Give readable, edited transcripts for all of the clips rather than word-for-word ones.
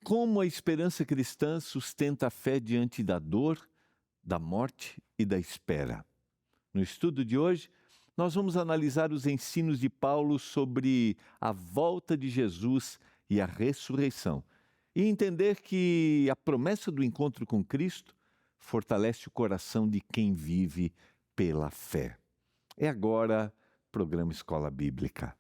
Como a esperança cristã sustenta a fé diante da dor, da morte e da espera. No estudo de hoje, nós vamos analisar os ensinos de Paulo sobre a volta de Jesus e a ressurreição e entender que a promessa do encontro com Cristo fortalece o coração de quem vive pela fé. É agora programa Escola Bíblica.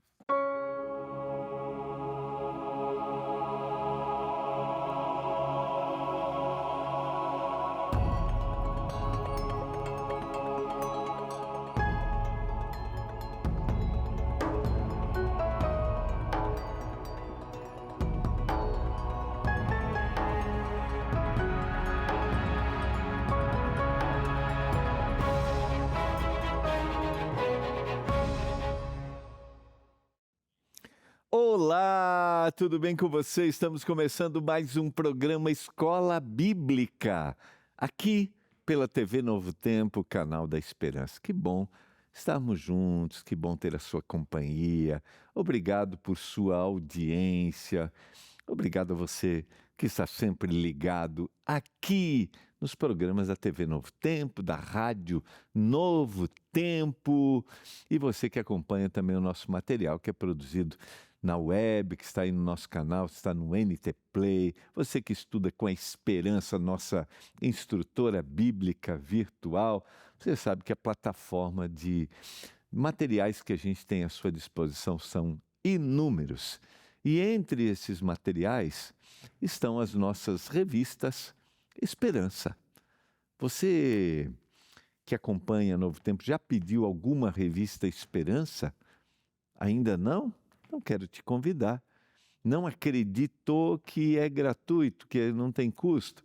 Olá, tudo bem com você? Estamos começando mais um programa Escola Bíblica, aqui pela TV Novo Tempo, canal da Esperança. Que bom estarmos juntos, que bom ter a sua companhia. Obrigado por sua audiência. Obrigado a você que está sempre ligado aqui nos programas da TV Novo Tempo, da Rádio Novo Tempo, e você que acompanha também o nosso material que é produzido na web, que está aí no nosso canal, está no NT Play, você que estuda com a Esperança, nossa instrutora bíblica virtual, você sabe que a plataforma de materiais que a gente tem à sua disposição são inúmeros. E entre esses materiais estão as nossas revistas Esperança. Você que acompanha Novo Tempo já pediu alguma revista Esperança? Ainda não? Então quero te convidar. Não acreditou que é gratuito, que não tem custo?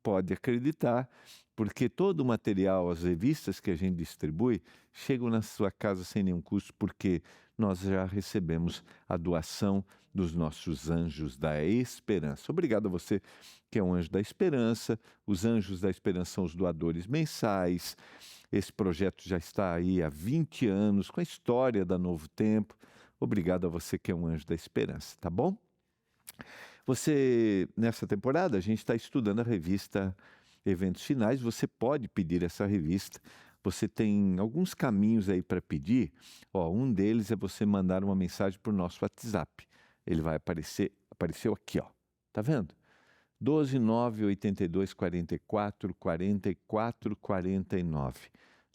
Pode acreditar, porque todo o material, as revistas que a gente distribui, chegam na sua casa sem nenhum custo, porque nós já recebemos a doação dos nossos anjos da esperança. Obrigado a você que é um anjo da esperança. Os anjos da esperança são os doadores mensais. Esse projeto já está aí há 20 anos, com a história da Novo Tempo. Obrigado a você que é um anjo da esperança, tá bom? Você, nessa temporada, a gente está estudando a revista Eventos Finais. Você pode pedir essa revista. Você tem alguns caminhos aí para pedir. Um deles é você mandar uma mensagem para o nosso WhatsApp. Ele vai apareceu aqui, tá vendo? 12 9 82 44 44 49.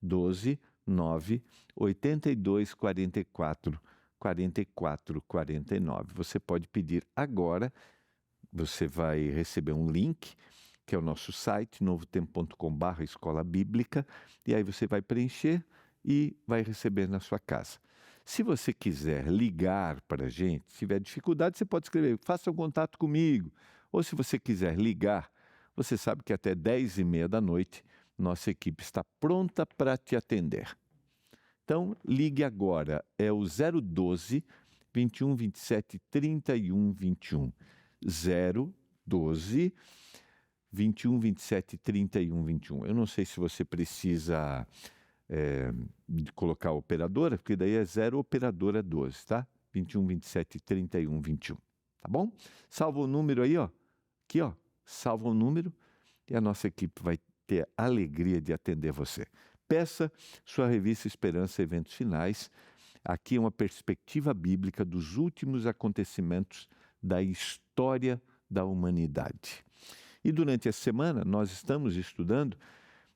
12 9 82 44 44 49. Você pode pedir agora. Você vai receber um link, que é o nosso site, novotempo.com/escola bíblica, e aí você vai preencher e vai receber na sua casa. Se você quiser ligar para a gente, se tiver dificuldade, você pode escrever, faça um contato comigo. Ou se você quiser ligar, você sabe que até 10h30 da noite, nossa equipe está pronta para te atender. Então, ligue agora, é o 012 21 27 31 21. 012 21 27 31 21. Eu não sei se você precisa de colocar a operadora, porque daí é 0 operadora 12, tá? 21 27 31 21, tá bom? Salva o número aí, aqui, salva o número e a nossa equipe vai ter a alegria de atender você. Peça sua revista Esperança Eventos Finais. Aqui é uma perspectiva bíblica dos últimos acontecimentos da história da humanidade. E durante a semana nós estamos estudando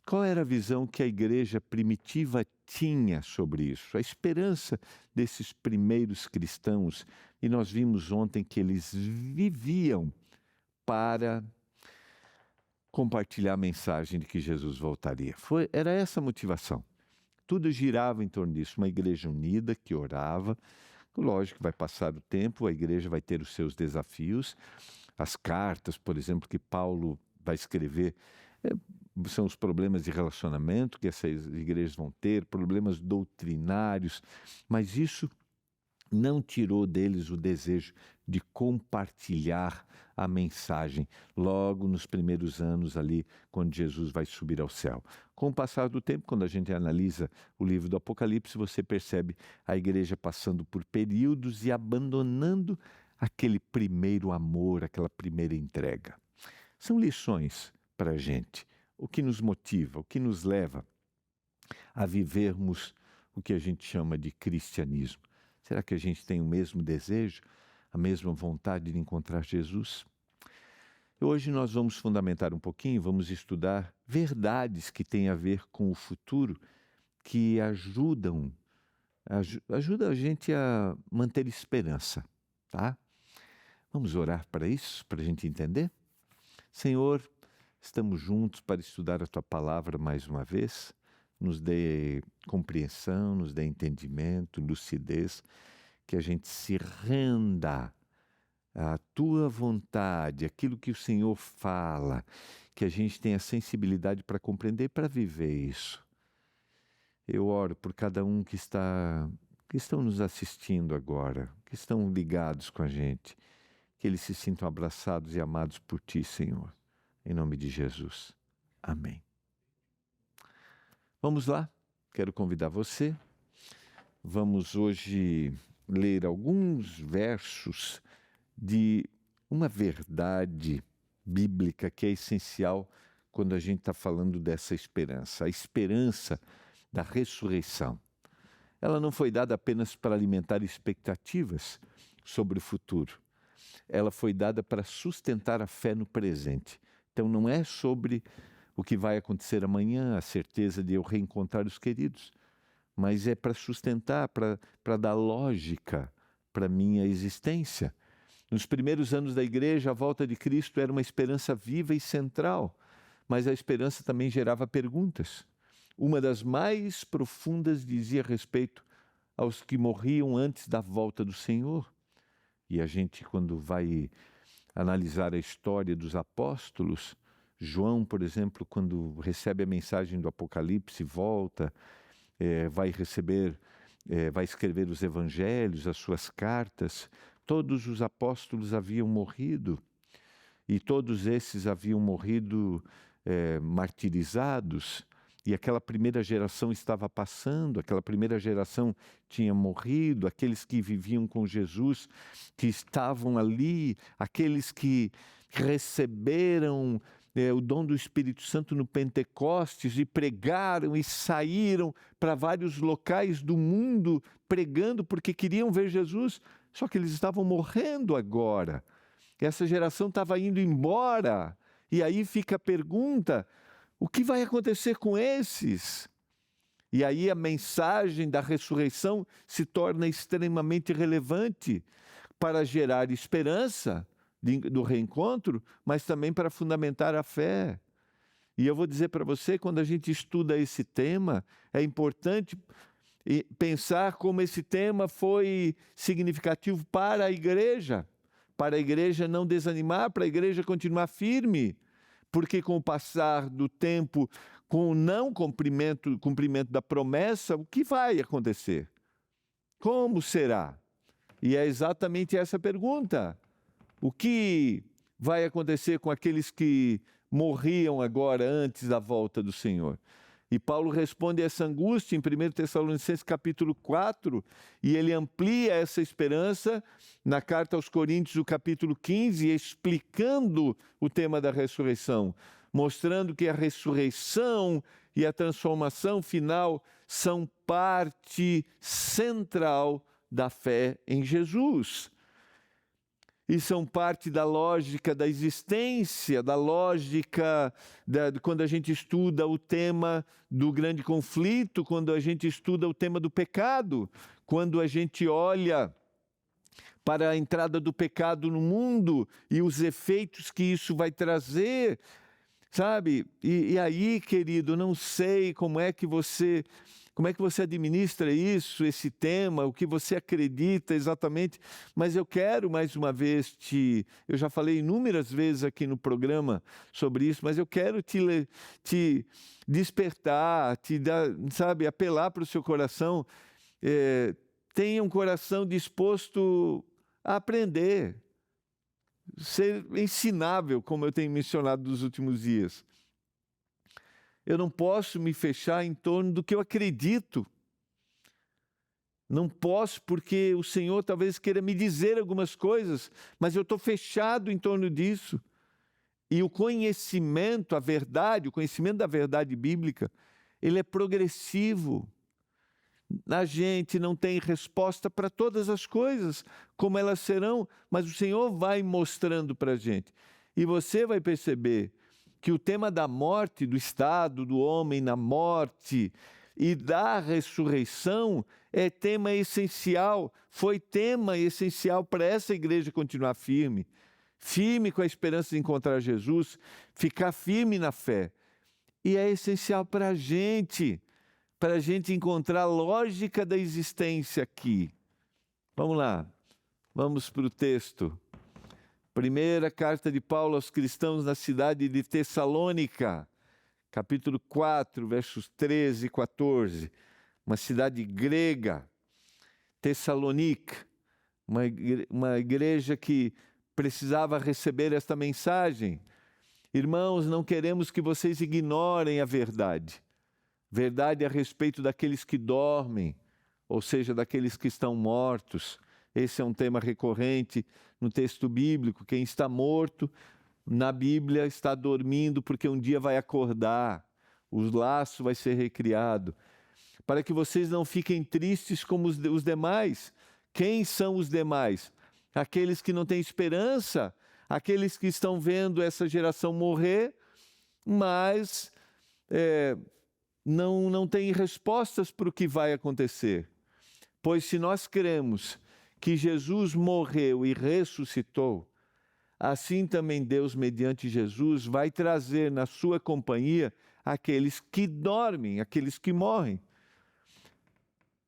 qual era a visão que a igreja primitiva tinha sobre isso, a esperança desses primeiros cristãos. E nós vimos ontem que eles viviam para compartilhar a mensagem de que Jesus voltaria. Era essa a motivação. Tudo girava em torno disso, uma igreja unida que orava. Lógico que vai passar o tempo, a igreja vai ter os seus desafios. As cartas, por exemplo, que Paulo vai escrever, são os problemas de relacionamento que essas igrejas vão ter, problemas doutrinários, mas isso não tirou deles o desejo de compartilhar a mensagem logo nos primeiros anos ali, quando Jesus vai subir ao céu. Com o passar do tempo, quando a gente analisa o livro do Apocalipse, você percebe a igreja passando por períodos e abandonando aquele primeiro amor, aquela primeira entrega. São lições para a gente, o que nos motiva, o que nos leva a vivermos o que a gente chama de cristianismo. Será que a gente tem o mesmo desejo, a mesma vontade de encontrar Jesus? Hoje nós vamos fundamentar um pouquinho, vamos estudar verdades que têm a ver com o futuro, que ajudam a gente a manter esperança, tá? Vamos orar para isso, para a gente entender? Senhor, estamos juntos para estudar a Tua Palavra mais uma vez. Nos dê compreensão, nos dê entendimento, lucidez, que a gente se renda à Tua vontade, aquilo que o Senhor fala, que a gente tenha sensibilidade para compreender e para viver isso. Eu oro por cada um que estão nos assistindo agora, que estão ligados com a gente, que eles se sintam abraçados e amados por Ti, Senhor. Em nome de Jesus. Amém. Vamos lá, quero convidar você. Vamos hoje ler alguns versos de uma verdade bíblica que é essencial quando a gente está falando dessa esperança. A esperança da ressurreição. Ela não foi dada apenas para alimentar expectativas sobre o futuro. Ela foi dada para sustentar a fé no presente. Então não é sobre o que vai acontecer amanhã, a certeza de eu reencontrar os queridos, mas é para sustentar, para dar lógica para a minha existência. Nos primeiros anos da igreja, a volta de Cristo era uma esperança viva e central, mas a esperança também gerava perguntas. Uma das mais profundas dizia respeito aos que morriam antes da volta do Senhor. E a gente, quando vai analisar a história dos apóstolos, João, por exemplo, quando recebe a mensagem do Apocalipse, volta, vai escrever os evangelhos, as suas cartas. Todos os apóstolos haviam morrido, e todos esses haviam morrido martirizados, e aquela primeira geração estava passando, aquela primeira geração tinha morrido, aqueles que viviam com Jesus, que estavam ali, aqueles que receberam o dom do Espírito Santo no Pentecostes e pregaram e saíram para vários locais do mundo pregando porque queriam ver Jesus, só que eles estavam morrendo agora. Essa geração estava indo embora. E aí fica a pergunta: o que vai acontecer com esses? E aí a mensagem da ressurreição se torna extremamente relevante para gerar esperança do reencontro, mas também para fundamentar a fé. E eu vou dizer para você, quando a gente estuda esse tema, é importante pensar como esse tema foi significativo para a igreja não desanimar, para a igreja continuar firme, porque com o passar do tempo, com o não cumprimento da promessa, o que vai acontecer? Como será? E é exatamente essa pergunta. O que vai acontecer com aqueles que morriam agora antes da volta do Senhor? E Paulo responde a essa angústia em 1 Tessalonicenses capítulo 4, e ele amplia essa esperança na carta aos Coríntios, o capítulo 15, explicando o tema da ressurreição, mostrando que a ressurreição e a transformação final são parte central da fé em Jesus. E são parte da lógica da existência, da lógica quando a gente estuda o tema do grande conflito, quando a gente estuda o tema do pecado, quando a gente olha para a entrada do pecado no mundo e os efeitos que isso vai trazer, sabe? E aí, querido, não sei como é que você administra isso, esse tema, o que você acredita exatamente, mas eu quero mais uma vez eu já falei inúmeras vezes aqui no programa sobre isso, mas eu quero te despertar, te dar, sabe, apelar para o seu coração, tenha um coração disposto a aprender, ser ensinável, como eu tenho mencionado nos últimos dias. Eu não posso me fechar em torno do que eu acredito. Não posso porque o Senhor talvez queira me dizer algumas coisas, mas eu estou fechado em torno disso. E o conhecimento, a verdade, o conhecimento da verdade bíblica, ele é progressivo. A gente não tem resposta para todas as coisas, como elas serão, mas o Senhor vai mostrando para a gente. E você vai perceber que o tema da morte, do estado do homem na morte e da ressurreição é tema essencial, foi tema essencial para essa igreja continuar firme. Firme com a esperança de encontrar Jesus, ficar firme na fé. E é essencial para a gente encontrar a lógica da existência aqui. Vamos lá, vamos para o texto. Primeira carta de Paulo aos cristãos na cidade de Tessalônica, capítulo 4, versos 13 e 14. Uma cidade grega, Tessalônica, uma igreja que precisava receber esta mensagem. Irmãos, não queremos que vocês ignorem a verdade. Verdade a respeito daqueles que dormem, ou seja, daqueles que estão mortos. Esse é um tema recorrente no texto bíblico. Quem está morto na Bíblia está dormindo porque um dia vai acordar. O laço vai ser recriado. Para que vocês não fiquem tristes como os demais. Quem são os demais? Aqueles que não têm esperança, aqueles que estão vendo essa geração morrer, mas não têm respostas para o que vai acontecer. Pois se nós cremos que Jesus morreu e ressuscitou, assim também Deus, mediante Jesus, vai trazer na sua companhia aqueles que dormem, aqueles que morrem.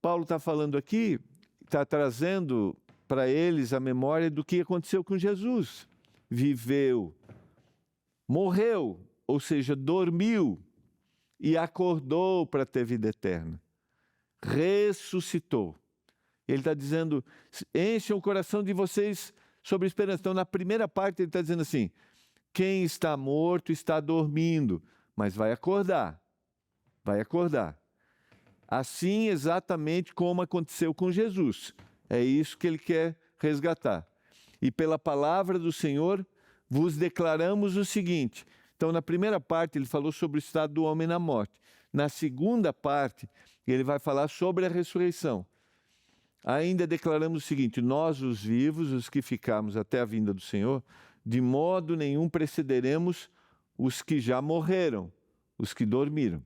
Paulo está falando aqui, está trazendo para eles a memória do que aconteceu com Jesus. Viveu, morreu, ou seja, dormiu e acordou para ter vida eterna. Ressuscitou. Ele está dizendo, enchem o coração de vocês sobre esperança. Então, na primeira parte, ele está dizendo assim, quem está morto está dormindo, mas vai acordar. Vai acordar. Assim, exatamente como aconteceu com Jesus. É isso que ele quer resgatar. E pela palavra do Senhor, vos declaramos o seguinte. Então, na primeira parte, ele falou sobre o estado do homem na morte. Na segunda parte, ele vai falar sobre a ressurreição. Ainda declaramos o seguinte, nós os vivos, os que ficarmos até a vinda do Senhor, de modo nenhum precederemos os que já morreram, os que dormiram.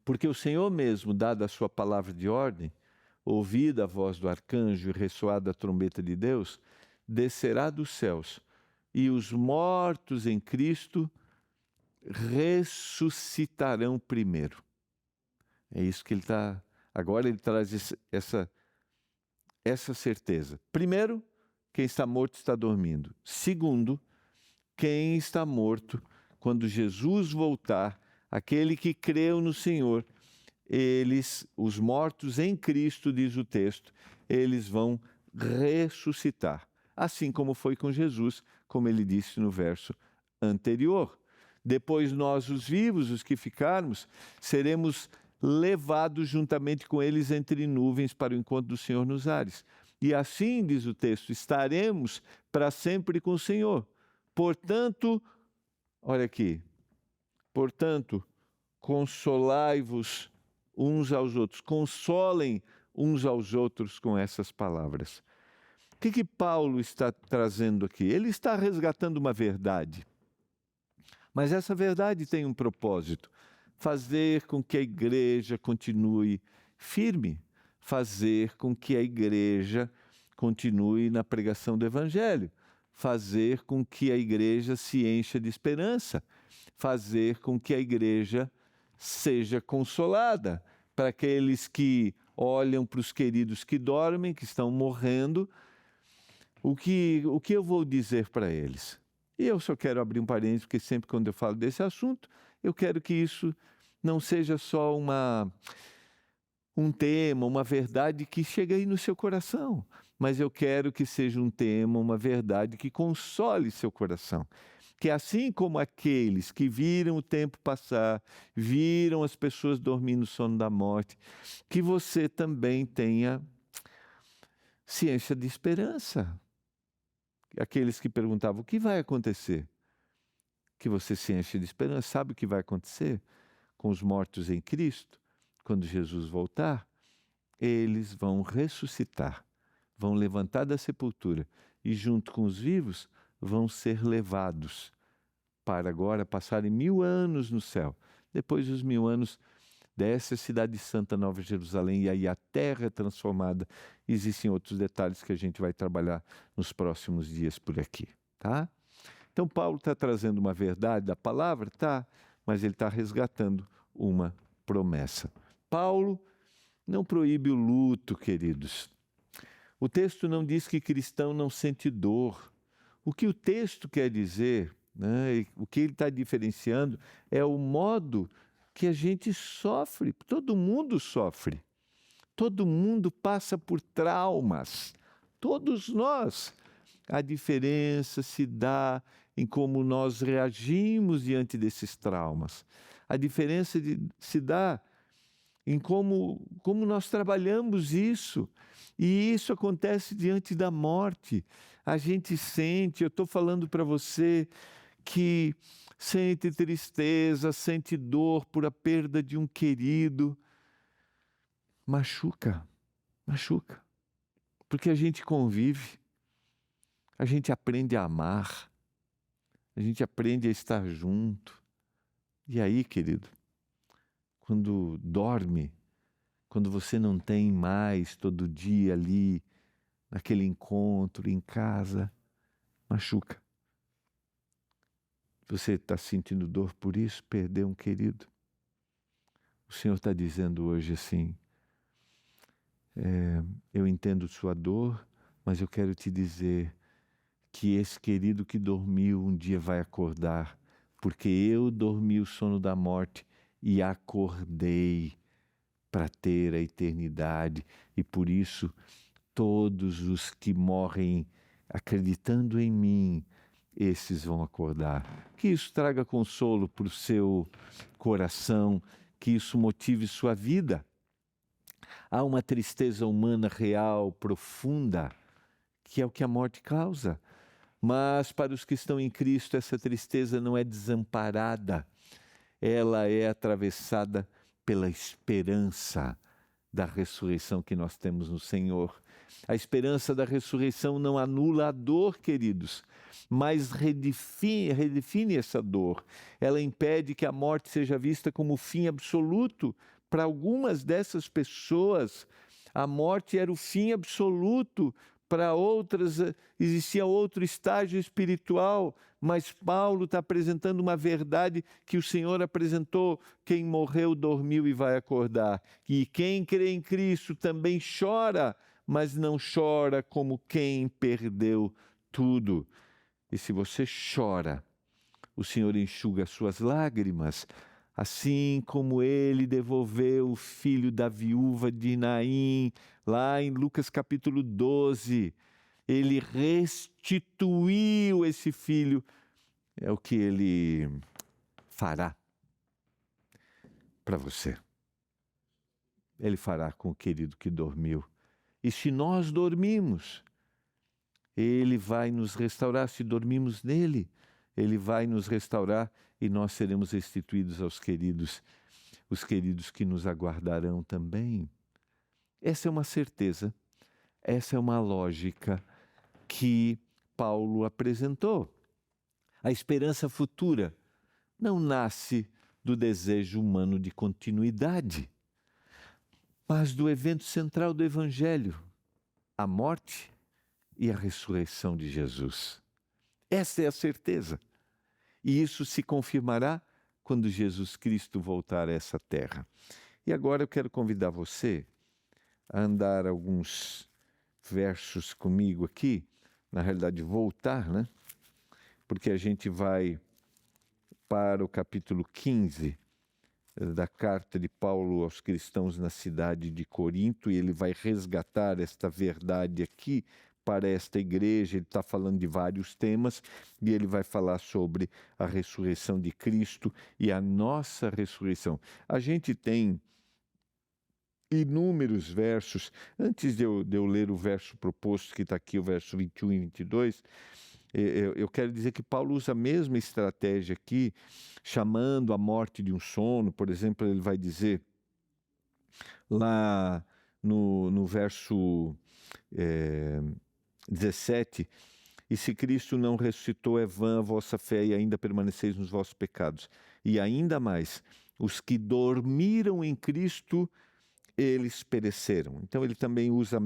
Porque o Senhor mesmo, dada a sua palavra de ordem, ouvida a voz do arcanjo e ressoada a trombeta de Deus, descerá dos céus, e os mortos em Cristo ressuscitarão primeiro. É isso que ele está... Agora ele traz essa certeza. Primeiro, quem está morto está dormindo. Segundo, quem está morto, quando Jesus voltar, aquele que creu no Senhor, eles, os mortos em Cristo, diz o texto, eles vão ressuscitar. Assim como foi com Jesus, como ele disse no verso anterior. Depois nós, os vivos, os que ficarmos, seremos levados juntamente com eles entre nuvens para o encontro do Senhor nos ares. E assim, diz o texto, estaremos para sempre com o Senhor. Portanto, olha aqui, portanto, consolai-vos uns aos outros, consolem uns aos outros com essas palavras. O que Paulo está trazendo aqui? Ele está resgatando uma verdade, mas essa verdade tem um propósito. Fazer com que a igreja continue firme, fazer com que a igreja continue na pregação do Evangelho, fazer com que a igreja se encha de esperança, fazer com que a igreja seja consolada para aqueles que olham para os queridos que dormem, que estão morrendo. O que eu vou dizer para eles? E eu só quero abrir um parênteses, porque sempre quando eu falo desse assunto, eu quero que isso não seja só um tema, uma verdade que chega aí no seu coração, mas eu quero que seja um tema, uma verdade que console seu coração, que assim como aqueles que viram o tempo passar, viram as pessoas dormindo no sono da morte, que você também tenha ciência de esperança. Aqueles que perguntavam, o que vai acontecer? Que você se enche de esperança. Sabe o que vai acontecer com os mortos em Cristo? Quando Jesus voltar, eles vão ressuscitar, vão levantar da sepultura e junto com os vivos vão ser levados para agora passarem 1000 anos no céu. Depois dos 1000 anos, desce a cidade santa, Nova Jerusalém, e aí a terra é transformada. Existem outros detalhes que a gente vai trabalhar nos próximos dias por aqui, tá? Então Paulo está trazendo uma verdade da palavra, tá? Mas ele está resgatando uma promessa. Paulo não proíbe o luto, queridos. O texto não diz que cristão não sente dor. O que o texto quer dizer, né, o que ele está diferenciando, é o modo que a gente sofre. Todo mundo sofre. Todo mundo passa por traumas. Todos nós. A diferença se dá em como nós reagimos diante desses traumas. A diferença se dá em como nós trabalhamos isso. E isso acontece diante da morte. A gente sente, eu estou falando para você que sente tristeza, sente dor por a perda de um querido. Machuca, machuca. Porque a gente convive, a gente aprende a amar, a gente aprende a estar junto. E aí, querido, quando dorme, quando você não tem mais todo dia ali, naquele encontro em casa, machuca. Você está sentindo dor por isso, perdeu um querido? O Senhor está dizendo hoje assim, eu entendo sua dor, mas eu quero te dizer que esse querido que dormiu um dia vai acordar, porque eu dormi o sono da morte e acordei para ter a eternidade, e por isso todos os que morrem acreditando em mim, esses vão acordar. Que isso traga consolo para o seu coração, que isso motive sua vida. Há uma tristeza humana real, profunda, que é o que a morte causa. Mas para os que estão em Cristo, essa tristeza não é desamparada. Ela é atravessada pela esperança da ressurreição que nós temos no Senhor. A esperança da ressurreição não anula a dor, queridos, mas redefine essa dor. Ela impede que a morte seja vista como o fim absoluto. Para algumas dessas pessoas, a morte era o fim absoluto. Para outras, existia outro estágio espiritual, mas Paulo está apresentando uma verdade que o Senhor apresentou: quem morreu, dormiu e vai acordar. E quem crê em Cristo também chora, mas não chora como quem perdeu tudo. E se você chora, o Senhor enxuga as suas lágrimas, assim como ele devolveu o filho da viúva de Naim, lá em Lucas capítulo 12, ele restituiu esse filho, é o que ele fará para você. Ele fará com o querido que dormiu. E se nós dormimos, ele vai nos restaurar. Se dormimos nele, ele vai nos restaurar e nós seremos restituídos aos queridos, os queridos que nos aguardarão também. Essa é uma certeza, essa é uma lógica que Paulo apresentou. A esperança futura não nasce do desejo humano de continuidade, mas do evento central do Evangelho, a morte e a ressurreição de Jesus. Essa é a certeza. E isso se confirmará quando Jesus Cristo voltar a essa terra. E agora eu quero convidar você a andar alguns versos comigo aqui, na realidade voltar, né? Porque a gente vai para o capítulo 15 da carta de Paulo aos cristãos na cidade de Corinto, e ele vai resgatar esta verdade aqui para esta igreja. Ele está falando de vários temas e ele vai falar sobre a ressurreição de Cristo e a nossa ressurreição. A gente tem inúmeros versos. Antes de eu ler o verso proposto, que está aqui, o verso 21 e 22, eu quero dizer que Paulo usa a mesma estratégia aqui, chamando a morte de um sono. Por exemplo, ele vai dizer lá no verso 17: e se Cristo não ressuscitou, é vã a vossa fé e ainda permaneceis nos vossos pecados. E ainda mais, os que dormiram em Cristo, eles pereceram. Então ele também usa a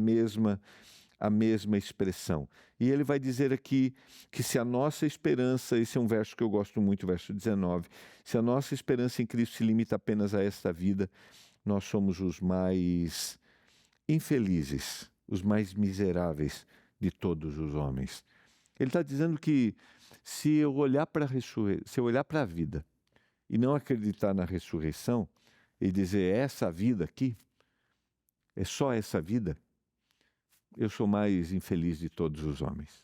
mesma expressão. E ele vai dizer aqui que se a nossa esperança, esse é um verso que eu gosto muito, verso 19, se a nossa esperança em Cristo se limita apenas a esta vida, nós somos os mais infelizes, os mais miseráveis de todos os homens. Ele está dizendo que se eu olhar para a vida e não acreditar na ressurreição e dizer essa vida aqui, é só essa vida, eu sou mais infeliz de todos os homens.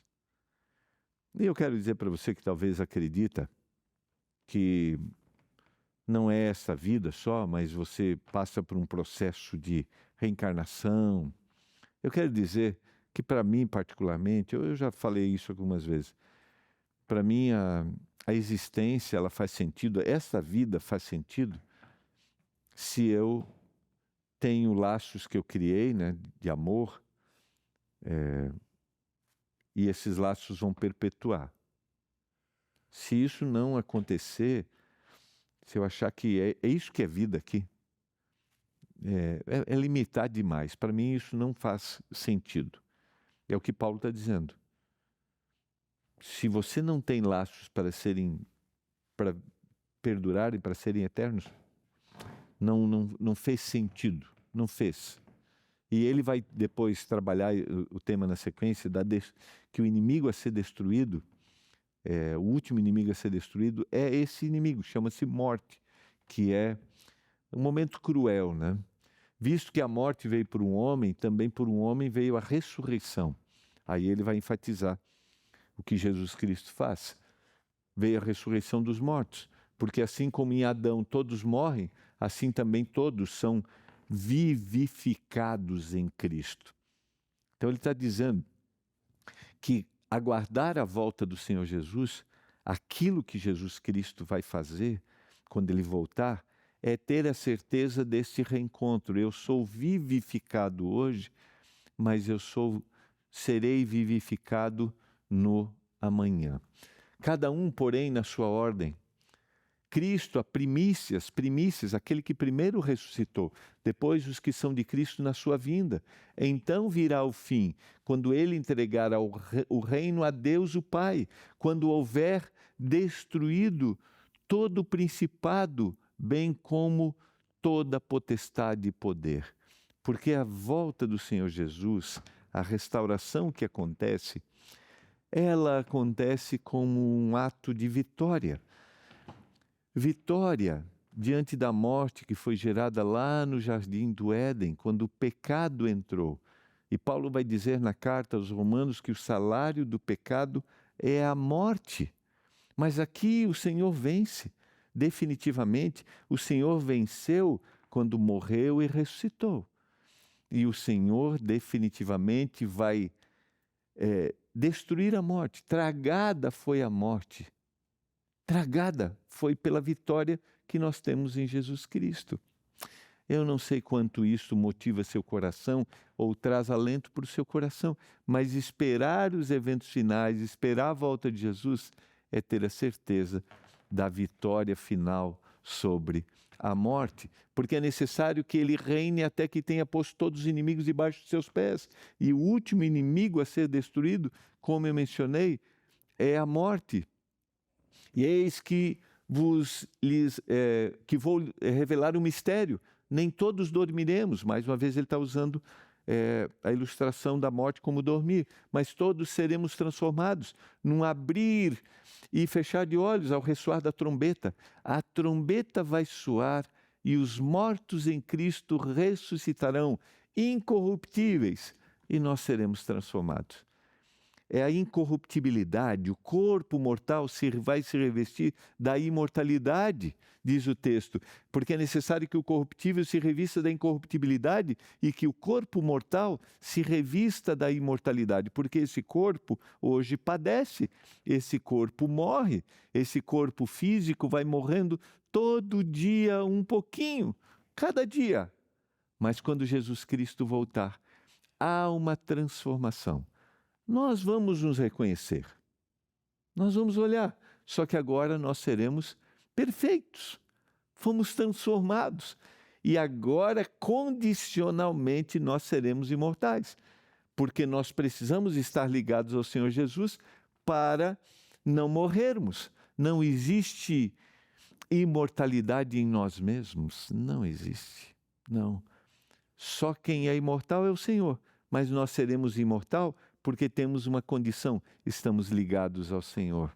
E eu quero dizer para você que talvez acredita que não é essa vida só, mas você passa por um processo de reencarnação. Eu quero dizer que para mim particularmente, eu já falei isso algumas vezes, para mim a existência ela faz sentido, essa vida faz sentido se eu tenho laços que eu criei, né, de amor, e esses laços vão perpetuar. Se isso não acontecer, se eu achar que é isso que é vida aqui, é limitar demais. Para mim isso não faz sentido. É o que Paulo está dizendo. Se você não tem laços para perdurarem, para serem eternos, não fez sentido, não fez. E ele vai depois trabalhar o tema na sequência, que o inimigo a ser destruído, o último inimigo a ser destruído é esse inimigo, chama-se morte, que é um momento cruel, né? Visto que a morte veio por um homem, também por um homem veio a ressurreição. Aí ele vai enfatizar o que Jesus Cristo faz. Veio a ressurreição dos mortos, porque assim como em Adão todos morrem, assim também todos são vivificados em Cristo. Então ele está dizendo que aguardar a volta do Senhor Jesus, aquilo que Jesus Cristo vai fazer quando ele voltar, é ter a certeza desse reencontro. Eu sou vivificado hoje, mas serei vivificado no amanhã. Cada um, porém, na sua ordem. Cristo, a primícias, aquele que primeiro ressuscitou, depois os que são de Cristo na sua vinda. Então virá o fim, quando ele entregar o reino a Deus o Pai, quando houver destruído todo o principado, bem como toda potestade e poder. Porque a volta do Senhor Jesus, a restauração que acontece, ela acontece como um ato de vitória. Vitória diante da morte que foi gerada lá no jardim do Éden, quando o pecado entrou. E Paulo vai dizer na carta aos Romanos que o salário do pecado é a morte. Mas aqui o Senhor vence, definitivamente. O Senhor venceu quando morreu e ressuscitou. E o Senhor definitivamente vai destruir a morte. Tragada foi a morte. Tragada foi pela vitória que nós temos em Jesus Cristo. Eu não sei quanto isso motiva seu coração ou traz alento para o seu coração, mas esperar os eventos finais, esperar a volta de Jesus, é ter a certeza da vitória final sobre a morte, porque é necessário que ele reine até que tenha posto todos os inimigos debaixo de seus pés. E o último inimigo a ser destruído, como eu mencionei, é a morte. E eis que vou revelar um mistério. Nem todos dormiremos. Mais uma vez ele está usando a ilustração da morte como dormir. Mas todos seremos transformados num abrir e fechar de olhos ao ressoar da trombeta. A trombeta vai soar e os mortos em Cristo ressuscitarão incorruptíveis e nós seremos transformados. é a incorruptibilidade, o corpo mortal vai se revestir da imortalidade, diz o texto, porque é necessário que o corruptível se revista da incorruptibilidade e que o corpo mortal se revista da imortalidade, porque esse corpo hoje padece, esse corpo morre, esse corpo físico vai morrendo todo dia um pouquinho, cada dia. Mas quando Jesus Cristo voltar, há uma transformação. Nós vamos nos reconhecer, nós vamos olhar, só que agora nós seremos perfeitos, fomos transformados e agora condicionalmente nós seremos imortais, porque nós precisamos estar ligados ao Senhor Jesus para não morrermos. Não existe imortalidade em nós mesmos, não existe, não. Só quem é imortal é o Senhor, mas nós seremos imortal porque temos uma condição, estamos ligados ao Senhor.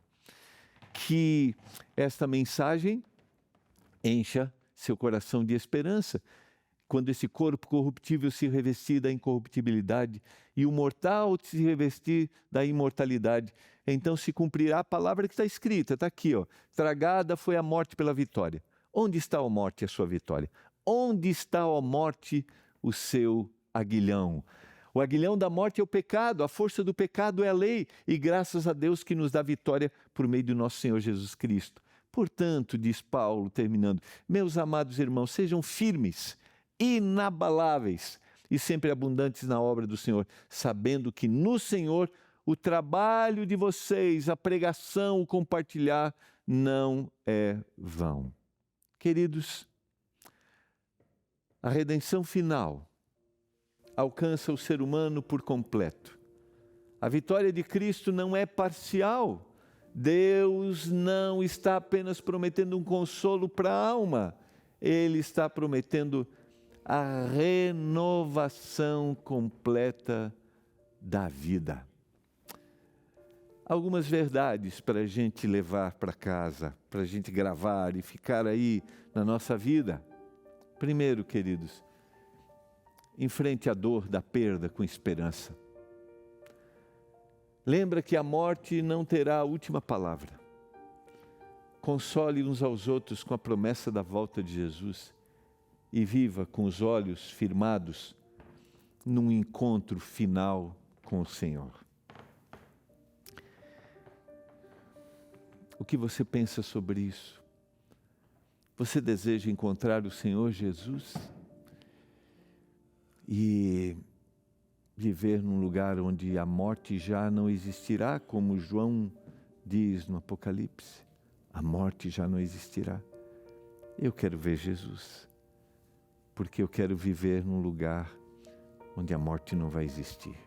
Que esta mensagem encha seu coração de esperança, quando esse corpo corruptível se revestir da incorruptibilidade e o mortal se revestir da imortalidade, então se cumprirá a palavra que está escrita, está aqui, ó, tragada foi a morte pela vitória. Onde está a morte, a sua vitória? Onde está a morte, o seu aguilhão? O aguilhão da morte é o pecado, a força do pecado é a lei, e graças a Deus que nos dá vitória por meio do nosso Senhor Jesus Cristo. Portanto, diz Paulo, terminando, meus amados irmãos, sejam firmes, inabaláveis e sempre abundantes na obra do Senhor, sabendo que no Senhor o trabalho de vocês, a pregação, o compartilhar, não é vão. Queridos, a redenção final alcança o ser humano por completo. A vitória de Cristo não é parcial. Deus não está apenas prometendo um consolo para a alma, Ele está prometendo a renovação completa da vida. Algumas verdades para a gente levar para casa, para a gente gravar e ficar aí na nossa vida. Primeiro, queridos, enfrente a dor da perda com esperança. Lembra que a morte não terá a última palavra. Console uns aos outros com a promessa da volta de Jesus e viva com os olhos firmados num encontro final com o Senhor. O que você pensa sobre isso? Você deseja encontrar o Senhor Jesus e viver num lugar onde a morte já não existirá, como João diz no Apocalipse? A morte já não existirá. Eu quero ver Jesus, porque eu quero viver num lugar onde a morte não vai existir,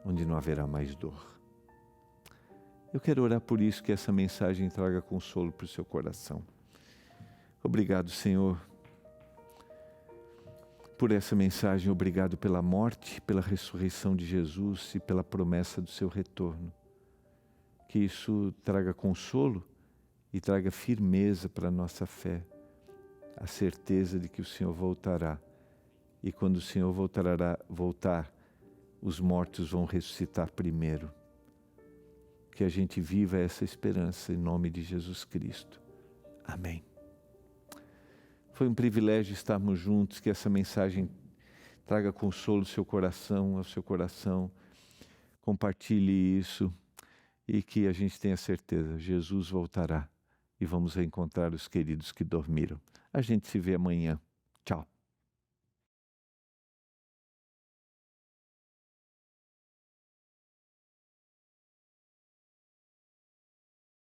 onde não haverá mais dor. Eu quero orar por isso, que essa mensagem traga consolo para o seu coração. Obrigado, Senhor, por essa mensagem. Obrigado pela morte, pela ressurreição de Jesus e pela promessa do seu retorno. Que isso traga consolo e traga firmeza para a nossa fé, a certeza de que o Senhor voltará. E quando o Senhor voltar, os mortos vão ressuscitar primeiro. Que a gente viva essa esperança em nome de Jesus Cristo. Amém. Foi um privilégio estarmos juntos, que essa mensagem traga consolo ao seu coração. Compartilhe isso e que a gente tenha certeza, Jesus voltará e vamos reencontrar os queridos que dormiram. A gente se vê amanhã.